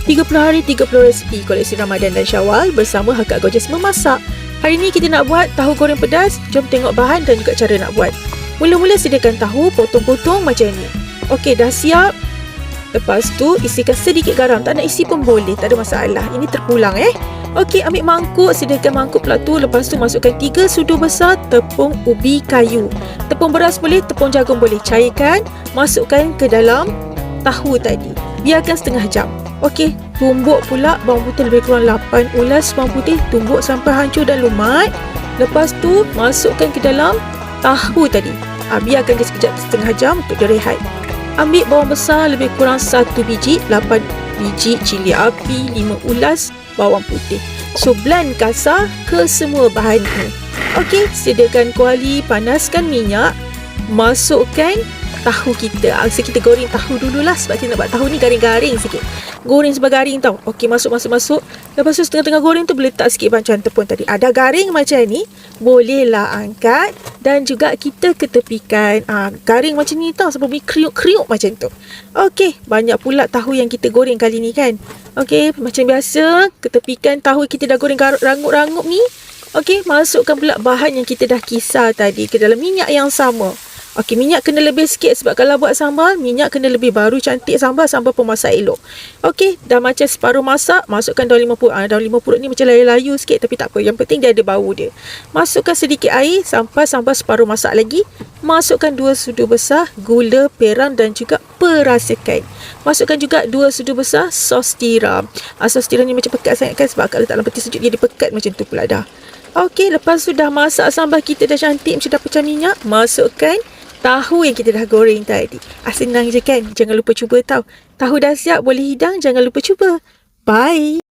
30 hari 30 resipi koleksi Ramadan dan Syawal bersama Hakak Gorgeous Memasak. Hari ni kita nak buat tahu goreng pedas. Jom tengok bahan dan juga cara nak buat. Mula-mula sediakan tahu potong-potong macam ni. Okey, dah siap. Lepas tu isikan sedikit garam. Tak nak isi pun boleh, tak ada masalah. Ini terpulang Okey, ambil mangkuk, sediakan mangkuk pula tu. Lepas tu masukkan 3 sudu besar tepung ubi kayu. Tepung beras boleh, tepung jagung boleh. Cairkan, masukkan ke dalam tahu tadi. Biarkan setengah jam. Okey, tumbuk pula bawang putih lebih kurang 8 ulas bawang putih. Tumbuk sampai hancur dan lumat. Lepas tu masukkan ke dalam tahu tadi. Biarkan dia sekejap setengah jam untuk dia rehat. Ambil bawang besar lebih kurang 1 biji, 8 biji cili api, 5 ulas bawang putih. So blend kasar ke semua bahan ini. Okey, sediakan kuali, panaskan minyak, masukkan tahu kita. So kita goreng tahu dululah sebab kita nak buat tahu ni garing-garing sikit. Goreng sebab garing tau. Okey, masuk. Lepas tu setengah-tengah goreng tu boleh letak sikit bahan tepung tadi. Ada garing macam ni, bolehlah angkat dan juga kita ketepikan. Garing macam ni tau, sebab bunyi kriuk-kriuk macam tu. Okey, banyak pula tahu yang kita goreng kali ni kan. Okey, macam biasa, ketepikan tahu kita dah goreng rangup-rangup ni. Okey, masukkan pula bahan yang kita dah kisar tadi ke dalam minyak yang sama. Okey, minyak kena lebih sikit sebab kalau buat sambal, minyak kena lebih, baru cantik sambal pun masak elok. Okey, dah macam separuh masak, masukkan daun lima purut. Daun lima purut ni macam layu-layu sikit tapi tak apa. Yang penting dia ada bau dia. Masukkan sedikit air sampai separuh masak lagi. Masukkan 2 sudu besar gula perang dan juga perasakan. Masukkan juga 2 sudu besar sos tiram. Sos tiram ni macam pekat sangat kan sebab kalau letak dalam peti sejuk dia pekat macam tu pula dah. Okey, lepas tu dah masak sambal kita dah cantik macam dah pecah minyak, masukkan tahu yang kita dah goreng tadi. Senang je kan? Jangan lupa cuba tau. Tahu dah siap, boleh hidang. Jangan lupa cuba. Bye.